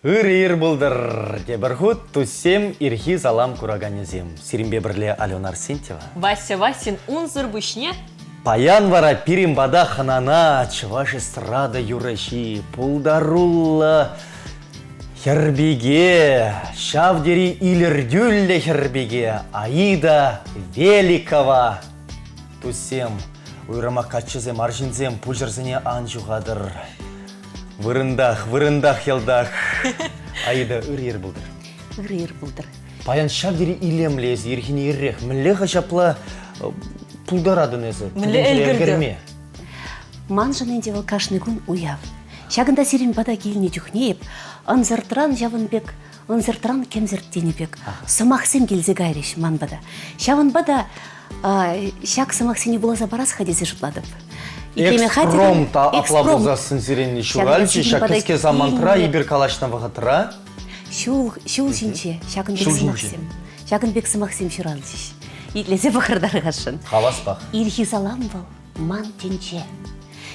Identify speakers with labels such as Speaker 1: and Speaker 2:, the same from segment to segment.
Speaker 1: Ыр-ыр бұлдыр, дебірхут туссем ирхи залам кураганезем. Сирімбе бірле Алена Арсентьева.
Speaker 2: Вася Васин унзыр бушне.
Speaker 1: Паян вара пиримбада ханана, чываш эстрада юраши, пулдарулла хербеге, шавдери илердюлле хербеге, Аида Великова. Туссем, уйрама качызем, аржинзем, пульжырзене анжуғадыр. Вырындах елдах. Аида ыр-ыр бұлдыр.
Speaker 3: Ыр-ыр бұлдыр.
Speaker 1: Паян шавдери илемлез, ерхіне еррех, мүллеға жапла пулдарадын өзі.
Speaker 2: Мүлле әлгірді.
Speaker 3: Ман жынынде вал кашны күн уяв. Шагында сирин бада келіне жүхнееп, анзыртыран жавынбек, анзыртыран кемзірттенебек. Сымақсен келзе гайреш ман бада. Шавын бада шак сымақсене булаза барас хадезе жұтладып.
Speaker 1: Экспромта аплабузасын сиренне шуғальчы, шакеске замантыра, ибір калашна вағатыра.
Speaker 3: Шул жинче, шагынбек сымақсем. Шагынбек сымақсем шуралчыш. Итлесе бақырдары ғашын.
Speaker 1: Хавас бақ.
Speaker 3: Ирхи залам вал, ман тенче.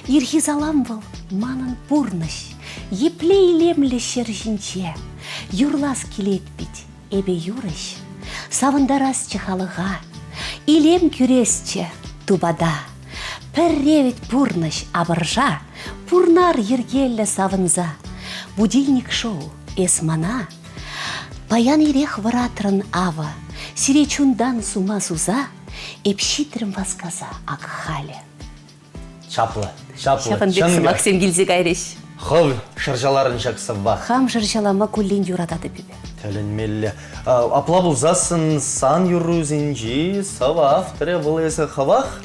Speaker 3: Ирхи залам вал, манын пурныш. Епле илемлі шер жинче. Юрлас келет бит, эбе юрыш. Савындарас чахалыға. Илем күресче, тубада. Пәрревет пурныш абыржа, пурнар ергелі савынза. Будильник шоу, эсмана. Паян ирех варатрын ава, сиречундан сума суза, эпшитрым васказа акхале.
Speaker 1: Чаплы.
Speaker 3: Шапынбек сымақсем келзе гайреш.
Speaker 1: Хыл шыржаларын жақсы ба.
Speaker 3: Хам жыржалама күллен юратады бебе.
Speaker 1: Тәлінмелі. Аплабузасын сан юрузинжи, сава авторы бұл есі хавах?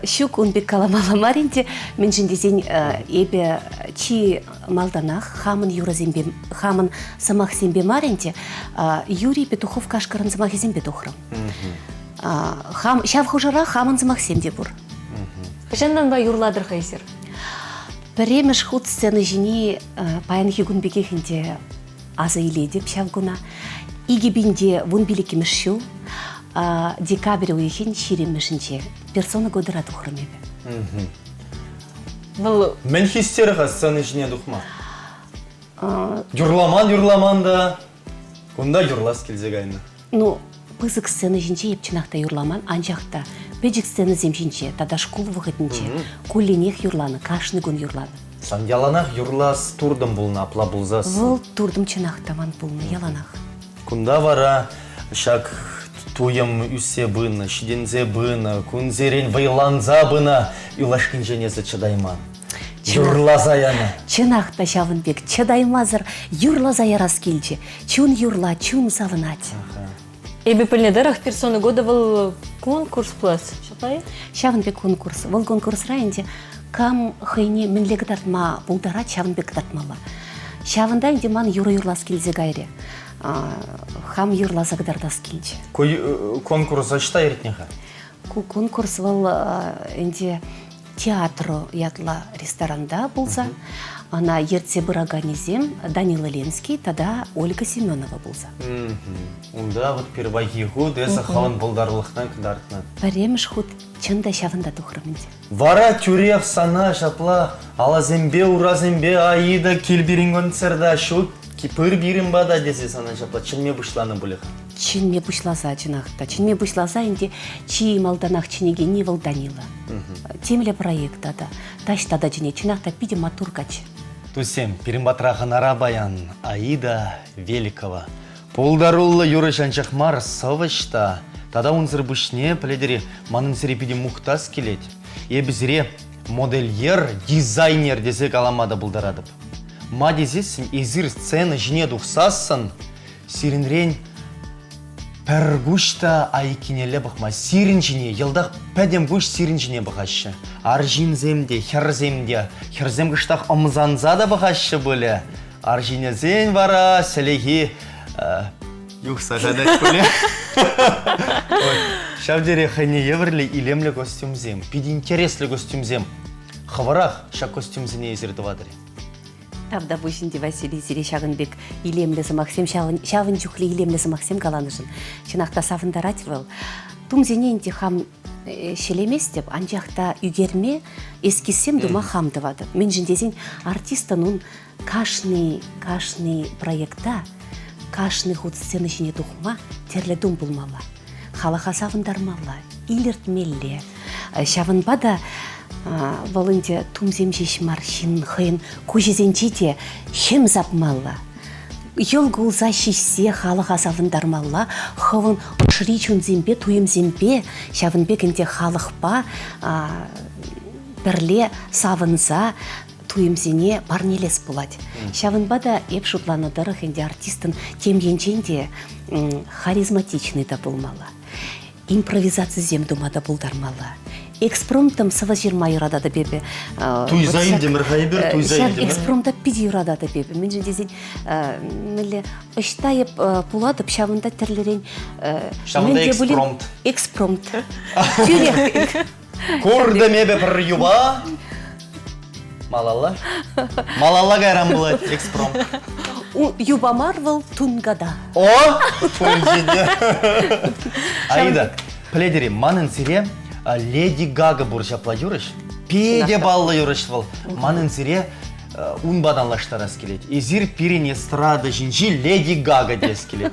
Speaker 3: Шук унбек каламаламаринде, мен жіндезен эбе чи малданах, хамын юразембе, хамын самахсембе маринде, Юрий Петухов кашкарын самахизембе тухрым. Шав хужара хамын самахсемде бур.
Speaker 2: Жандан ба юрладыр хайсер?
Speaker 3: Піремеш худ сцены жіне паян хигунбеке хінде аза иледіп шавгуна. Игебінде вун билікемеш шу, декабрь уйхен ширемешінче персона годыра тухрым ебе.
Speaker 1: Мен хистеріға сцены жіне дұқма? Юрламан да, күнда юрлас келзе гайны.
Speaker 3: Ну, пызык сцены жінче епчинақта юрламан, анжақта пэджик сцены земжінче, тада школ вғытынче, кулленех юрланы, кашны гун юрланы.
Speaker 1: Сан яланах юрлас турдым бұлна апла бұлзасы.
Speaker 3: Выл турдым чынақта ман бұлны яланах.
Speaker 1: Күнда вара шак туем үсе бұны, шидензе бұны, күнзерен вайланза бұны, үлашкін женезі чыдайман. Юрлаза яны.
Speaker 3: Чынақта шавынбек, чыдаймазыр, юрлаза ярас келче, чун юрла, чун савынать.
Speaker 2: Эбе пыльнедерах персоны года был конкурс плас. Шапай?
Speaker 3: Шавынбек конкурс. Выл конкурс райынде кам хайне мінлегі тартма бұлдара шавынбек тартмала. Шавында инде ман юрлас келзе гайре. Хам юрлаза гдардас келче.
Speaker 1: Конкурс ачта еретнеха?
Speaker 3: Конкурс выл инде театру ятла ресторанда болса. Ана ертсе бір организем Данила Ленский, тада Ольга Семенова болса.
Speaker 1: Онда вот первайги худ, эсі қалын болдарлықтан кідартына.
Speaker 3: Пареміш худ чында шавында тухрымынде.
Speaker 1: Вара тюрех сана шапла, алазембе, уразембе, Аида келберін церда, шу кипыр бирін бада десе сана шапла, чынме бұшланы бұлық.
Speaker 3: Чынме бұшласа чынақта, чынме бұшласа инде чи малданақ чынеге не вал Данила. Темле проектада, таштада жіне чынақта пиде матур качы.
Speaker 1: Тусем, перембатрахын арабаян, Аида Великова. Пулдаруллы юрышанчақ мар савышта, тада унзыр бұшне піледері манын серепеде мұқтас келет. Ебізіре модельер, дизайнер десек аламада бұлдарадып. Ма дезесін езір сцены жіне дұқсасын, сиренрен пәргушта айкенелі бұқма. Сиренжіне, елдақ пәдем гүш сиренжіне бұқашы. Аржинземде, херземде, херземгіштақ омзанза да бұқашы бөлі. Аржинезен вара, сәлеге юқса ғадат бөлі. Шавдере хайне еврлі илемлі костюмзем, пиді интереслі костюмзем. Хаварақ ша костюмзіне езірді вадыры.
Speaker 3: Тавда бушинде Василий Зире шагынбек илемлесі Максим шавын жүхлі илемлесі Максим каланышын. Шынақта савындарать был. Тумзене инте хам шелемес деп, анжақта үгерме ескисем дума хамдывады. Мен жіндезен артистанын кашный проекта, кашный худ сцена жіне тухма терлі дум булмала. Халаха савындармала, илертмелле. Шавынбада валынде тумзем жешмар шин хын кужезен жиде хем запмала. Йол гулза шишсе халаха савындармала, хывын ұшри чунзембе, туемзембе, шавынбекінде халықпа бірле савынза, туемзене барнелес болады. Шавынбада еп шутланадырық енді артистын темгенченде харизматичный да болмала. Импровизация земдумада булдармала. Экспромтом сава 20 юрада да бебе.
Speaker 1: Туйзайын демір хайбер, туйзайын демір.
Speaker 3: Экспромта 5 юрада да бебе. Мен жендезен, мілі, ұштайып пуладып, шавында тірлерен...
Speaker 1: Шавында экспромт.
Speaker 3: Экспромт. Тюрек.
Speaker 1: Көрді мебе бір юба. Малала. Малала қайран болады, экспромт.
Speaker 3: Юба Марвел тунгада.
Speaker 1: О! Пөнжеде. Аида, пледери, манын сире Леди Гага бурж аплодюрыш. Педе баллы юрыштывал. Манын сире унбадан лаштарас келет. Изир пирин эстрада жинжи Леди Гага дес келет.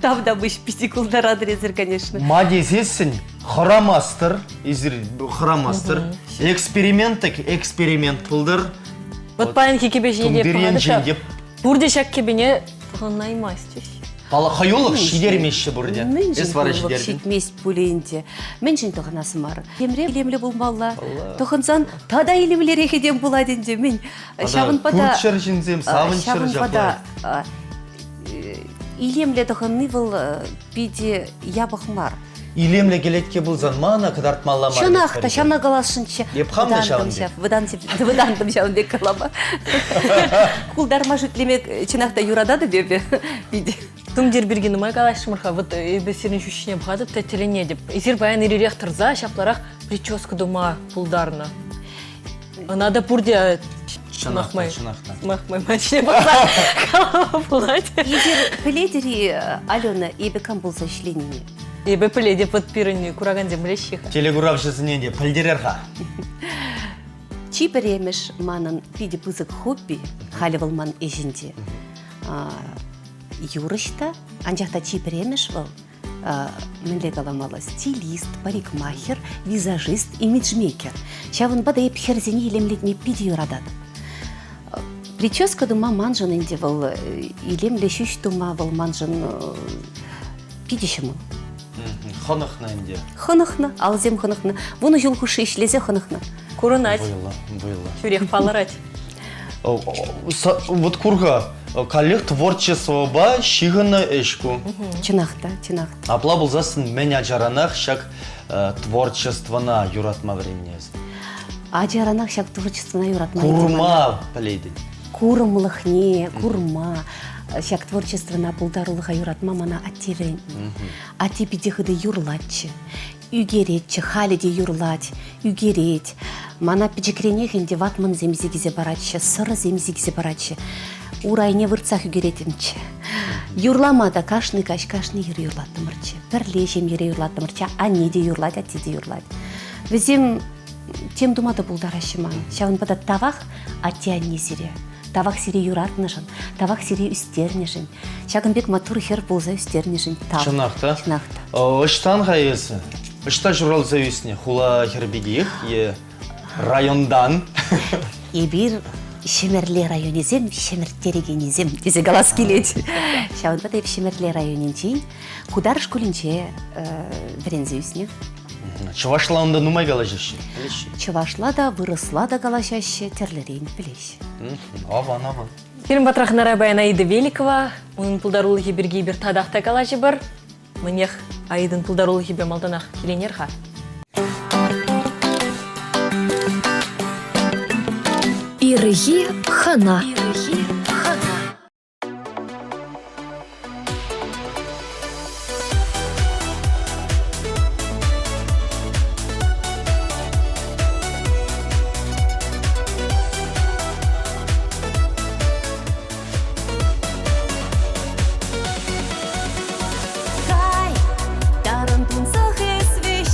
Speaker 3: Тавда быш писикулдар адрезер, конечно.
Speaker 1: Мадезесін храмастыр, изир храмастыр. Эксперимент пылдыр.
Speaker 2: Вот паянки кебе жиде
Speaker 1: Тумдырен
Speaker 2: пағады
Speaker 1: жиндеп.
Speaker 2: Бурде шак кебене ғынаймастеш.
Speaker 1: Пала хайолық шидермеші бұрде.
Speaker 3: Мен
Speaker 1: Эс бары
Speaker 3: жин
Speaker 1: шидерден.
Speaker 3: шитмес пуленде. Мен жин тоғанасы мар. Емле болмалла. Тоғынсан тада илемлер екеден буладенде. Мен шавынпада...
Speaker 1: Күртшір жинзем, савыншыр жапла.
Speaker 3: Илемле тоғанны бұл биде ябық мар.
Speaker 1: Илемле келетке бұл занмана кыдартмалла мар.
Speaker 3: Шанақта, шана қаласыншы.
Speaker 1: Епхамда шавынбек.
Speaker 3: Выдандым шавынбек қалама. Кулдарма жүтлемек чынақта юрадады бебе. Биде.
Speaker 2: Тумдер бергені май қалашымырға, вот бесерін шүшіне бұғадып тәтелене деп. Езер баян еререк тұрза, шапларақ прическа дума пулдарына. Анада бурде
Speaker 1: Шынақта.
Speaker 2: махмай мачне бақса қалама пулайды.
Speaker 3: Егер пледери Алена ебекам болса шленіне.
Speaker 2: Ебе пледе подпирыны кураганде млещиха.
Speaker 1: Телегурав жызыненде пілдерерға.
Speaker 3: Чиперемеш манын пиде пызык хобби, халивал ман ежінде. Юрышта, анжақта чиперемеш был, мінле қаламалы стилист, парикмахер, визажист, имиджмейкер. Шавын бада еп херзені елемлетме пиде юрадады. Прическа дума манжын инде был, елемле шүш дума был манжын пидеші мұл.
Speaker 1: Хонықны инде.
Speaker 3: Хынықны, алзем хынықны. Бұны жылғышы ішлезе хынықны.
Speaker 2: Курынать,
Speaker 1: Было.
Speaker 2: чурек палырать.
Speaker 1: Вот курга, коллег творчество ба шигына эшку.
Speaker 3: Чынақта.
Speaker 1: Апла бұлзасын мен ажаранақ шак творчествона юратма временез.
Speaker 3: Ажаранақ шак творчествона юратма.
Speaker 1: Курма плейді.
Speaker 3: Курымлықне, курма. Шак творчествона пулдарулыға юратма мана аттевен. Аттепедехыды юрлатчы. Үгеретчі, халиде юрлать, үгерет. Мана пиджекренехінде ватман земзегізе баратшы, сыры земзегізе баратшы. Урайне вырцах үгеретімчі. Юрламада кашны юр юрлаттымырчы. Пірле жем ере юрлаттымырчы, анеде юрлать, аттеде юрлать. Візем тем думады бұлдарашы ман. Шауын бада тавақ, атте анне зире. Тавақ сире юратнышын, тавақ сире үстернешін. Шағынбек матур хер болза үстернешін.
Speaker 1: Шынақта?
Speaker 3: Шынақта.
Speaker 1: Ыштан ғайысы? Ышта журал зависне, хула хербегех, райондан.
Speaker 3: Ебір Шемерле районезем, шемертерегенезем, десе галас келеді. Шауынбада еп Шемерле районенчен, худар школінче бірензе үсіне.
Speaker 1: Чывашлаында нумай галажашы?
Speaker 3: Чывашла да, вырысла да галашашы, терлерейін білеш.
Speaker 1: Аван.
Speaker 2: Фильм батрахнара баян Аида Великова, оның пулдарулығы бірге бір тадақта галажы бір. Мінех Аидын пулдарулығы бе малданақ келенерға.
Speaker 4: Ирги хана.
Speaker 3: Тарантун сахес вещь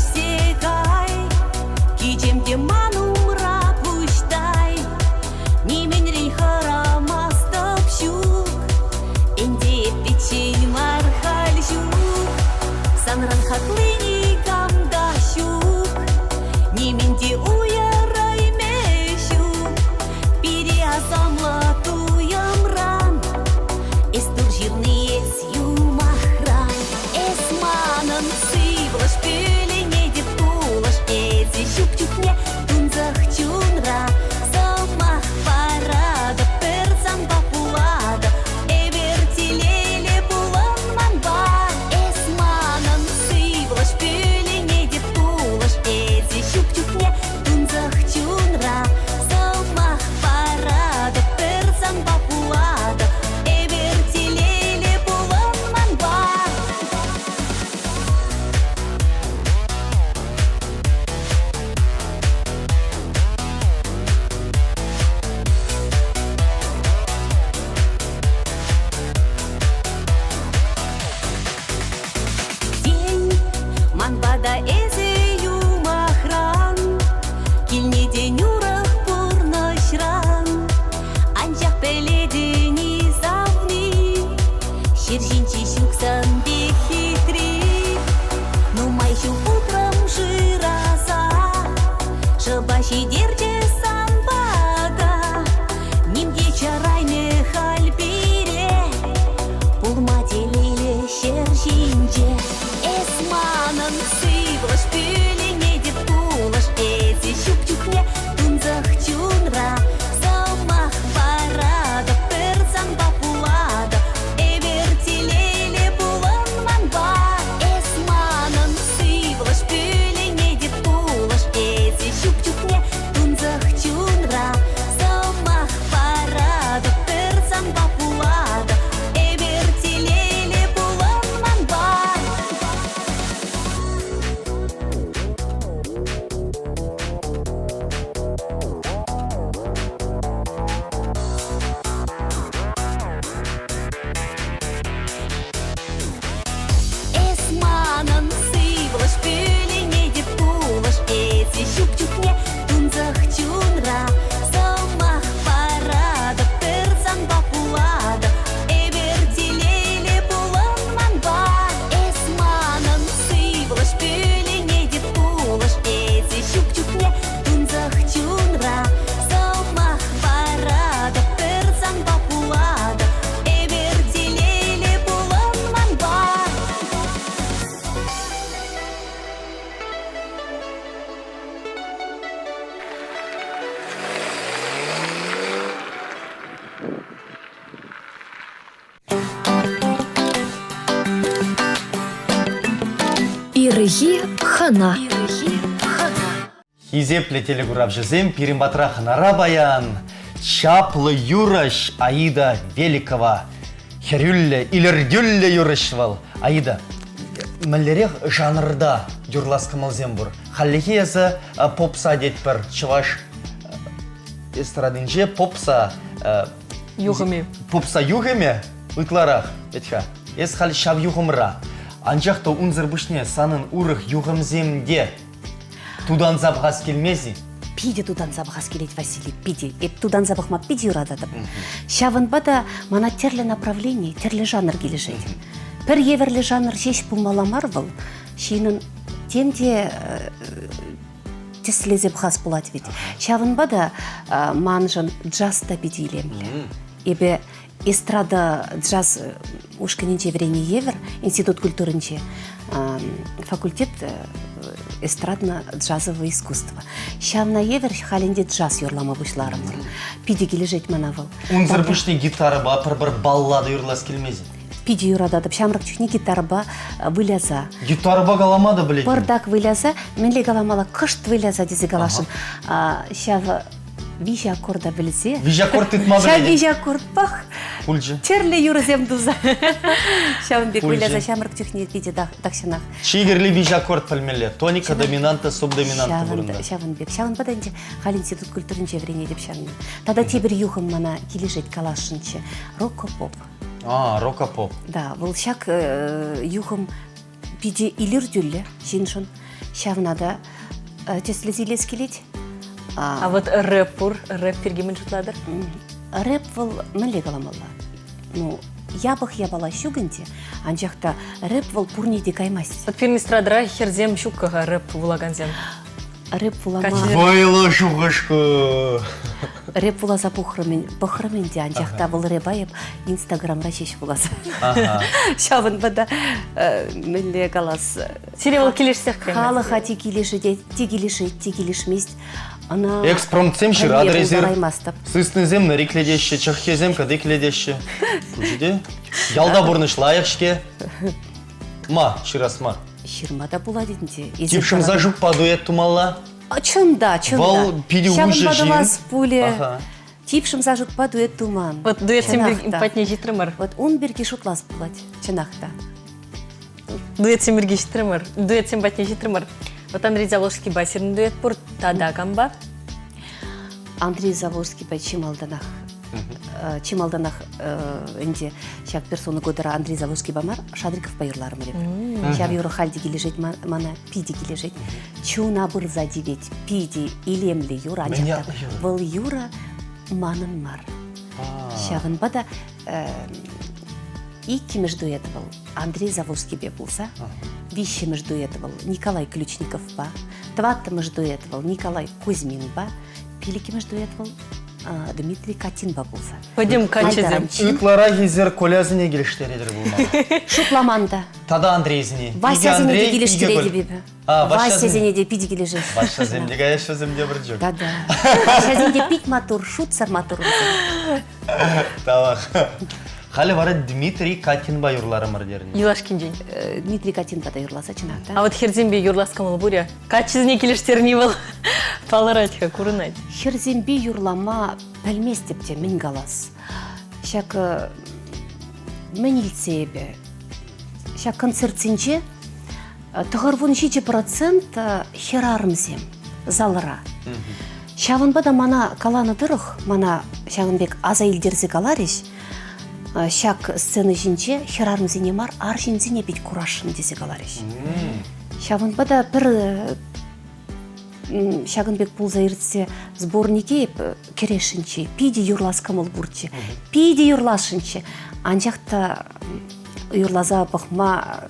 Speaker 4: Ирги хана.
Speaker 1: Изепле телегурав жезем пиримбатра ханара баян. Чаплы юраш Аида Великова. Херюлле илердюлле юрашвал. Аида, мәллерех жанрда юрлас кымылзем бұр. Халлихи язы попса детпір. Чываш эстрадынже попса...
Speaker 2: Юғыме.
Speaker 1: Попса юғыме ұйтларақ. Етха. Ес хали шав юғымра. Анжақты унзырбышне санын урых юғымземде. Тудан забғас келмези.
Speaker 3: Пиде тудан забахас келет, Василий, пиде. Тудан забахма пиде юрададым. Шавынба да мана терлі направление, терлі жанр келешет. Пір еверлі жанр жеш пулмаламар был, шейнін темде теслезе бхас булат ведь. Шавынба да манжын джаз да пиде илемлі. Ебе эстрада джаз ушканенче врене евер, институт культурынче, факультет эстрадно-джазовое искусство. Шавна евер халинде джаз юрлама бушларымыр. Пиде кележет манавыл.
Speaker 1: Унзырбышне гитара ба, бір баллада юрлас келмези.
Speaker 3: Пиде юрададып, шамрак чухне гитара ба выляза.
Speaker 1: Гитара ба галамады біледі.
Speaker 3: Пырдак выляза, менле галамала кышт выляза дезе галашын. Шав вижи аккорда білзе.
Speaker 1: Вижи аккорд тытма
Speaker 3: Шав
Speaker 1: біледі.
Speaker 3: вижи аккорд бах.
Speaker 1: Пульжы.
Speaker 3: Черле юрзем дуза. Шавынбек выляза, шамрак чухне пиде дақшынақ.
Speaker 1: Чигерли вижи аккорд пальмеле. Тоника доминанта, субдоминанта бұрында.
Speaker 3: Шавынбек. Шавынба да хал институт культурынче врене деп шанны. Тада тебір юхым мана кележет калашынче. Роко-поп.
Speaker 1: Рока-поп.
Speaker 3: Да, бұл шак юхым пиде илер дүлі, жиншын. Шавнада теслезилес келет.
Speaker 2: А вот рэп бұр, рэп пергемен жұтладыр?
Speaker 3: Рэп бұл мүлі қаламалла. Ну, ябық ябала шүгінде, анжақта рэп бұл пурнеде каймас.
Speaker 2: Вот фильм эстрадыра херзем шуккаға рэп вулаганзем.
Speaker 3: Рэп вулама...
Speaker 1: Вайло шуғышқы.
Speaker 3: Рэп вулаза бұқырменде, анжақта бұл рэбайып инстаграмға шеш вулаза. Шавын бада мүлі қалас.
Speaker 2: Сериал келешсек кәмес.
Speaker 3: Халыға текелешмест.
Speaker 1: Экспромтсем шыр адрезер. Сыснызем нарекледеші, чаххезем кадекледеші. Күжіде? Ялда бұрныш лайықшке. Ма, шырасма.
Speaker 3: Шырмада була дедінде.
Speaker 1: Типшым зажуп па дуэт тумалла?
Speaker 3: Чында.
Speaker 1: Вал пиде уже жин.
Speaker 3: Шавын бадалас пуле. Типшым зажуп па дуэт туман.
Speaker 2: Вот дуэт сен бір патне житрымыр.
Speaker 3: Вот он берге шутлас булат. Чынақта.
Speaker 2: Дуэт сен бірге житрымыр. Дуэт сен патне житрымыр. Вот Андрей Заволжский басерін дуэт бұр тада камба.
Speaker 3: Андрей Заволжский ба Чималданах. Чималданах инде шак персона годыра Андрей Заволжский бамар Шадриков байырларым реп. Шав юры халди кележет мана пиди кележет. Чуна бұрза девет пиди илемлі юра. Бұл юра манын мар. Шавын бада икки между этого Андрей Заволжский бе болса, вище между этого Николай Ключников ба, тватта между этого Николай Кузьмин ба, пилики между этого Дмитрий Катин ба болса.
Speaker 2: Пойдем качезем.
Speaker 1: Итлара гизер колязыне келештередір болмады.
Speaker 3: Шутламанда.
Speaker 1: Тада Андрейзіне.
Speaker 3: Вася зенеде келештереді бебі. Вася зенеде пиди келеші.
Speaker 1: Вася земде, конечно, земде бір жүк.
Speaker 3: Да. Вася зенеде пить матур, шутсар матур.
Speaker 1: Тавақ. Халі бары Дмитрий Катин ба юрларымыр деріне.
Speaker 2: Юлашкин день.
Speaker 3: Дмитрий Катин бада юрласа чынақта.
Speaker 2: А вот херзембе юрлас камыл буря. Качезіне келештеріне был. Палыратьха, курынать.
Speaker 3: Херзембе юрлама пәлмес депте мен галас. Шак мен илсебе. Шак концертсенче тұғырвын 6% херарымзем залыра. Шавынбада мана каланы дұрық, мана шағынбек аза илдерзі калариш. Шак сцены жинче херарымзене мар аржинзене бит курашын десе калариш. Шавынбада бір Шагынбек пулза иртсе сборнике керешінче, пиде юрлас камыл бурче, пиде юрлашынче. Анжақта юрлаза бақма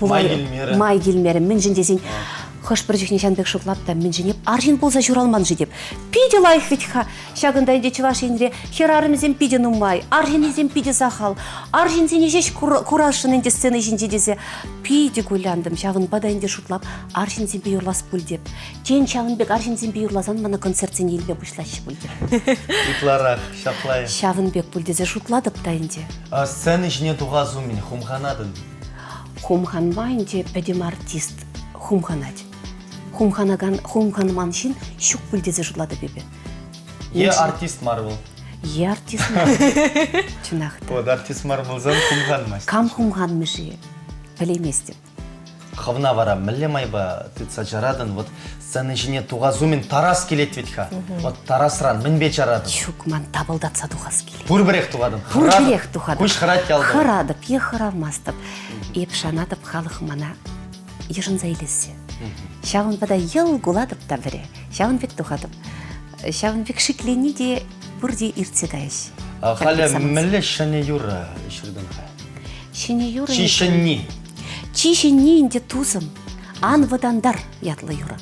Speaker 3: май келмері. Мен жіндесен хош бір жүхне Жанбек шуклапта мен жінеп, аржин болса журалман жидеп. Пиде лайық ветха. Шагында енде чываш енде херарымызен пиде нумай, аржинезен пиде сахал, аржинзене жеш курашын енде сцены жінде десе. Пиде гуляндым, Шагынбада енде шутлап, аржинзен бе юрлас бүлдеп. Тен Шагынбек аржинзен бе юрлазан мана концертсен елбе бұшлашы бүлдеп.
Speaker 1: Итларақ, шаплай.
Speaker 3: Шагынбек бүлдезе шутладып та енде.
Speaker 1: Сцены жіне туғазу мен, хумханадын.
Speaker 3: Хумханба енде пәдем артист. хумханать. Хумханыман шин шук бүлдезе жырлады бебе.
Speaker 1: Е артист марвел.
Speaker 3: Е артист чынақта.
Speaker 1: Вот артист марвелзан хумханмас.
Speaker 3: Кам хумхан мыжи білемес деп.
Speaker 1: Хавна вара мілемайба тыца жарадын, вот сцена жіне туғазумен тарас келет ветха. Вот тарасран мінбе жарадын.
Speaker 3: Шук ман табылдатса тухас келе.
Speaker 1: Пурбірех туғадын.
Speaker 3: Пурбірех тухадып.
Speaker 1: Күш хырат ялды.
Speaker 3: Хырадып, е хыравмастып. Еп шанатып халық мана ежін зайлесе. Шавын бада ел гуладып та біре. Шавын бек тухадып. Шавын бек шиклени де бұрде иртсегайш.
Speaker 1: Халя мілі шыне юра ішірдің ха.
Speaker 3: Шыне юра.
Speaker 1: Чишынни.
Speaker 3: Чишынни инде тузым. Ан вадандар ятлы юра.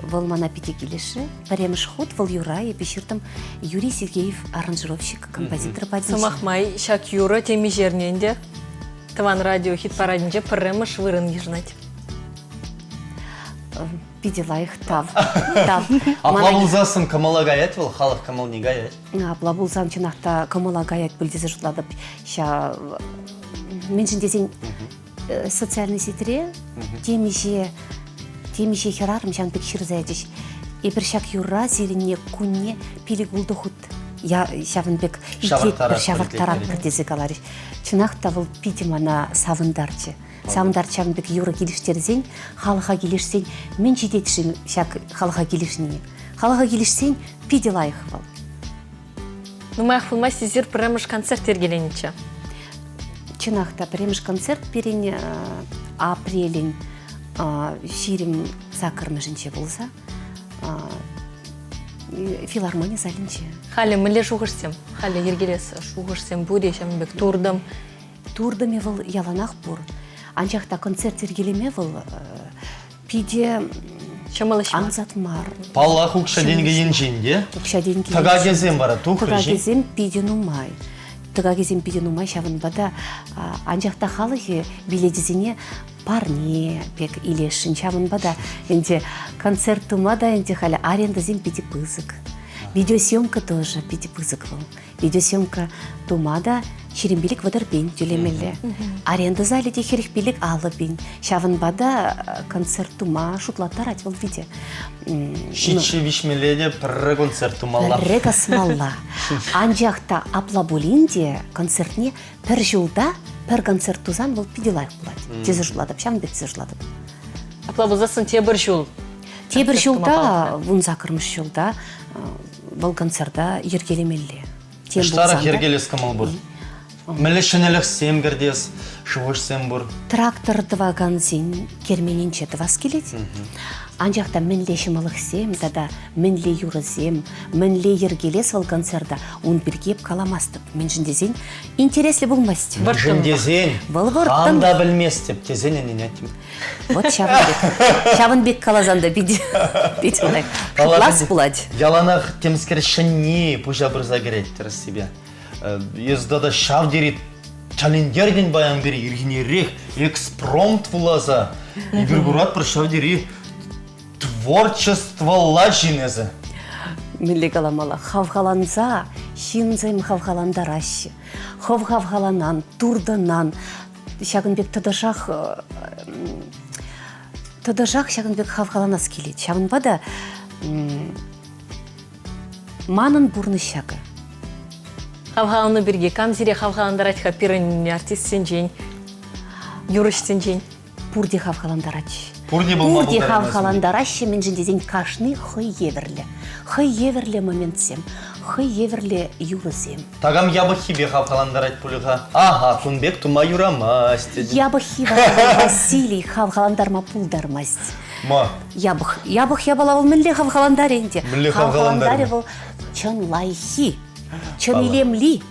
Speaker 3: Вол мана пите келеші. Паремыш ход вол юра и пешіртім Юрий Сергеев аранжировщик, композитор падиші.
Speaker 2: Самахмай шак юра теми жерненде. Таван радио хит парадинже пірремыш вырын ежнать.
Speaker 3: Пидела их тав.
Speaker 1: Аплабылзасын камала гаят вол, халық камал не гаят.
Speaker 3: Аплабылзан чынақта камала гаят бүлдезе жұтладып. Ша мен жіндесен социальный сетре темеше херарым шан пек шырзайдыш. И бір шак юра зеріне күнне пилигулды худ. Я шавынбек шавартарат бірдезе каларыш. Чынақта вол пидемана савындарчы. Савындар шавынбек юра келіштерзен, халыға келішсен, мен жететішін шак халыға келішіне. Халыға келішсен пиделайық вол.
Speaker 2: Нумай хвылмай сізер пірремыш концерт ергеленічі.
Speaker 3: Чынақта премыш концерт перен апрелін ширим закырмышынче болса, филармония залінче.
Speaker 2: Халі мүлі шуғышсем, халі ергелес шуғышсем бұре шамбек турдым.
Speaker 3: Турдыме выл яланақ бұр. Анчақта концерт ергелеме выл пиде аңзат мар.
Speaker 1: Паллах ұқша денге енженде. Тага кезем бара тұқ
Speaker 3: Тага кезем пиде нумай. Тага кезем пиде нумай шавын бада анчақта халығы биледезіне парне пек илешін шавын бада. Энде концертума да энде халі аренда зем пиде пызык. Видеосъемка тоже пиде пызык выл. Видеосъемка тумада шерембелік вадарбен тюлемелі. Аренда залі де херекбелік алыбен. Шавын бада концертума шутлаттар атвал виде.
Speaker 1: Шитші вишмеледе пірі концертумалла.
Speaker 3: Пірі касмалла. Анжақта аплабулинде концертне пір жылда пір концертузан бол пиделайық болады. Тезі жыладып, шавын бет тезі жыладып.
Speaker 2: Аплабылзасын те бір жыл.
Speaker 3: Те бір жылда, вұн закырмыш жылда, бұл концерта ергелемелі.
Speaker 1: Штарах ергелес камал бұр. Мілі шынелік сем гірдес, шуғыш сем бұр.
Speaker 3: Трактор дваган зен керменінче двас келет. Анжақта мінле шымылық сем, дада мінле юры сем, мінле ергелес ол концерта, он біргеп каламастып. Мен жіндезен интереслі болмасты.
Speaker 1: Жіндезен, анда білмес деп, тезен әнен әтім.
Speaker 3: Вот Шавынбек калазанда биде лайк. Лас болады.
Speaker 1: Яланақ темскер шынне пұжа бірза кереттір себе. Ездада шав дерет чалендерден баян бері ергенерек экспромт вулаза. Егер бұрат бір шав дері творчествола жинезі.
Speaker 3: Милли каламала. Хавхаланза, шинзайм хавхаландар ашы. Хавхаланан, турданан. Шагынбек тадашақ Шагынбек хавхаланас келет. Шагынбада манын бурны шагы.
Speaker 2: Хавхаланы бірге, камзире хавхаландар айтқа пирін артист сен жен, юрыш сен жен.
Speaker 3: Пурде хавхаландар ач.
Speaker 1: Пурде
Speaker 3: хавхаландар ашы мен жіндезен кашны хый еверлі. Хый еверлі момент сем. Хый еверлі юры сем.
Speaker 1: Тагам ябы хибе хавхаландар айт пулыға. Ага, күнбек тума юрамаст.
Speaker 3: Ябы хиба Василий хавхаландарма пулдармаст.
Speaker 1: Ма?
Speaker 3: Ябых ябалавыл мінле хавхаландар енде.
Speaker 1: Мінле хавхаландар.
Speaker 3: Хавхаландар чын лайхи. Чын илемли.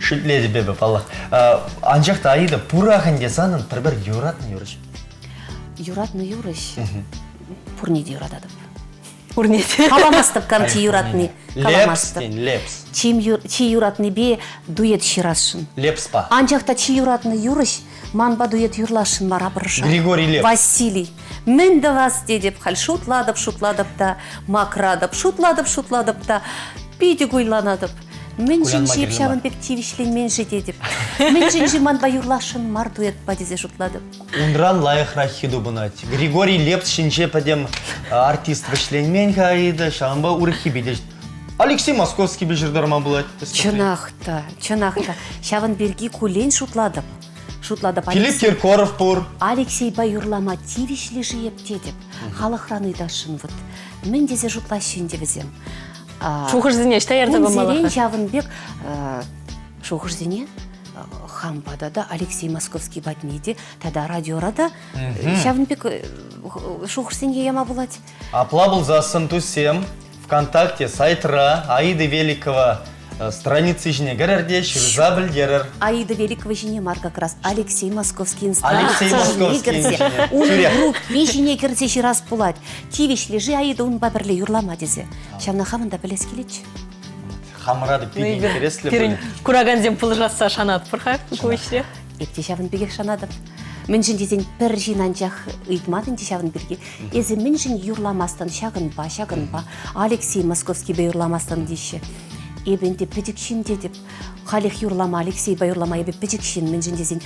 Speaker 1: Шүтледі бебі, палла. Анжақта айды пұрағын десанын бір юратны юрыш.
Speaker 3: Юратны юрыш. Пұрнеде юратадып.
Speaker 2: Пұрнеде.
Speaker 3: Каламастып камчи юратны.
Speaker 1: Лепс ден, лепс.
Speaker 3: Чи юратны бе дует ширашын.
Speaker 1: Лепс па.
Speaker 3: Анжақта чи юратны юрыш, манба дует юрлашын мара бұрыша.
Speaker 1: Григорий Лепс.
Speaker 3: Василий. Мен да вас дедеп, хал шутладып та, макрадып, шутладып та, пиде гуйланадып. Мен
Speaker 1: Кулянма
Speaker 3: жинжеп
Speaker 1: керлема.
Speaker 3: шавын пек тивишлен мен жете деп. Мен жинжи манба юрлашын мар дуэт бадезе шутлады.
Speaker 1: Ундран лайықра хиду бұнат. Григорий Лепс шинче падем артист вышленмен хаиды, шамба урхи бедеш. Алексей Московский бежирдарма булат.
Speaker 3: Чынақта. Шавын берги кулен шутладып.
Speaker 1: Филипп Киркоров пур.
Speaker 3: Алексей Байюрлама тивишле жиеп дедіп. Халықраны да шынвыд. Мен дезе жұтлашын девізем.
Speaker 2: Шухырзине штаярда
Speaker 3: Мен зерен
Speaker 2: бамалаха.
Speaker 3: Жавынбек шухырзине Хамбада Алексей Московский батнеде, тада радиорада Жавынбек шухырзине яма булать.
Speaker 1: Аплабыл за Сантусем, ВКонтакте, сайтра, Аиды Великого, страницы жіне гәрерде, шырза білдерір.
Speaker 3: Аида Великого жіне мар как раз Алексей Московский
Speaker 1: Алексей Московский жіне.
Speaker 3: Рук мен жіне кірсе ширас булать. Тивишле жи Аида он бабірле юрлама дезе. Шавна хамында білес келечі.
Speaker 1: Хамырады пиги интереслі
Speaker 2: Пирин
Speaker 1: білі.
Speaker 2: кураганзем пылжатса шанат пырхай, көйште.
Speaker 3: Епте Жавынбек шанадып. Мен жин дезен пір жинанчақ ұйтмадын де Жавынбекге. Езі мен жин юрламастан шағынба. Алексей Московский бе юрламастан дейші. Ебенде педикшин дедіп. Халих юрлама, Алексей бе юрлама ебе педикшин. Мен жин дезен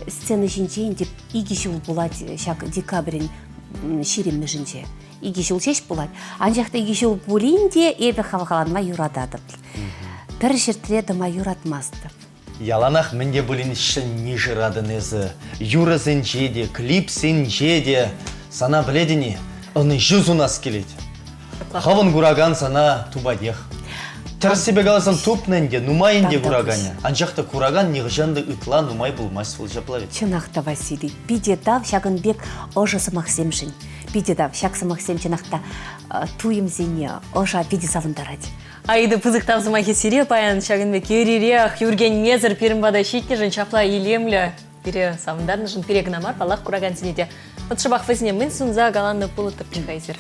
Speaker 3: сцена жинчейін деп иги жыл булат шақ декабрин ширим межінче. Иги жыл шеш булат. Анжақта иги жыл булинде ебе хавахаланма юрададып. Пір жертіреді ма юратмаздып.
Speaker 1: Яланах менде бұлін шын не жырадын езі. Юра зенчеде, клип сенчеде. Сана біледіне, оны жүз у нас келеді. Хавын гураган сана тубадех. Терсебе галасан тупненде, нумайынде гураганя. Анжақта гураган неғжанды ытла нумай бұлмас ол жаплавет.
Speaker 3: Чынақта, Василий. Пидедав Шагынбек ожасы мақсемшін. Пидедав шақсы мақсем чынақта туым зене ожа пиде савындарад.
Speaker 2: Айды пызык тавзымахи сире паян шагынбек юрирех, юрген мезір пирімбада шитнежін чапла елемлі. Пире савындарнышын пирегнамар балақ кураган зенеде. Отшыбақ вазіне мен сунза галанны пулы тыпчықайзір.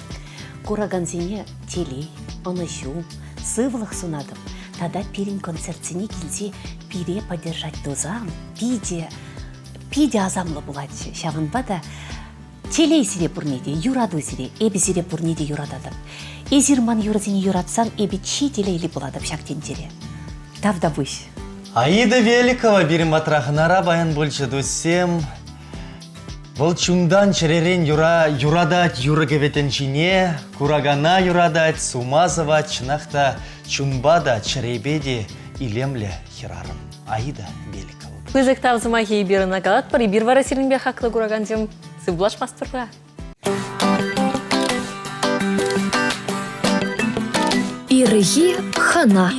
Speaker 3: Кураган зене телей, оны жу, сывылық сунадым. Тада пирин концертсіне келсе пире поддержать дозам, пиде азамлы булат шағынбада. Телей сире пурнеде, юраду сире, эбі сире пурнеде юрададым. Эзирман юразіне юратсан, эбі чи телейлі буладым шақтен теле. Тавда бұш.
Speaker 1: Аида Великого бірім атрахынара баян больше досем. Бұл чундан черерен юрадать юрагеветенчине, курагана юрадать, сумазывать, чынақта чунбада черебеде илемле хирарым. Аида Великого.
Speaker 2: Пызык тавзымахи бирына галат пар, и бир вара сирінбе хақлы кураганзем. Сыблаш мастырға.
Speaker 4: Ирги хана.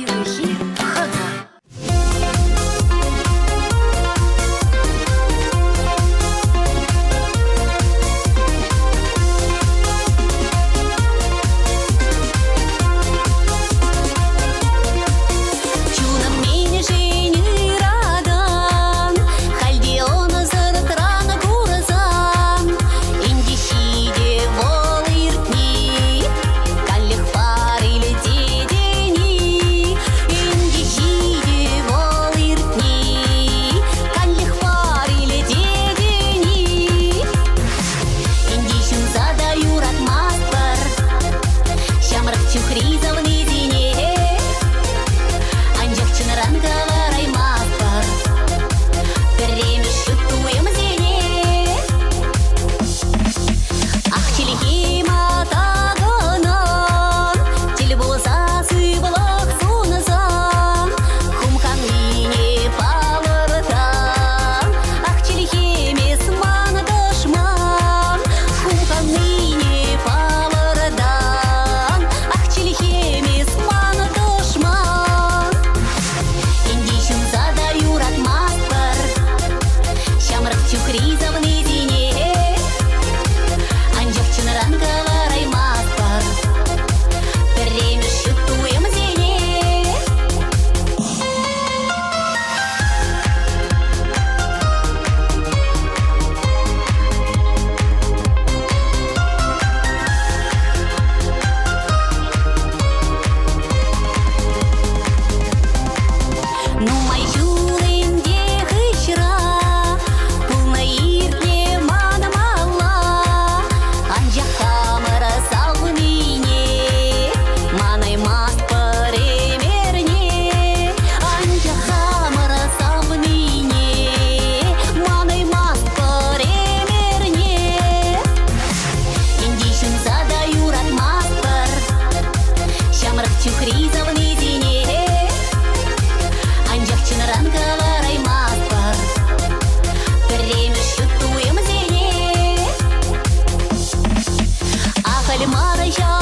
Speaker 3: Пілі марая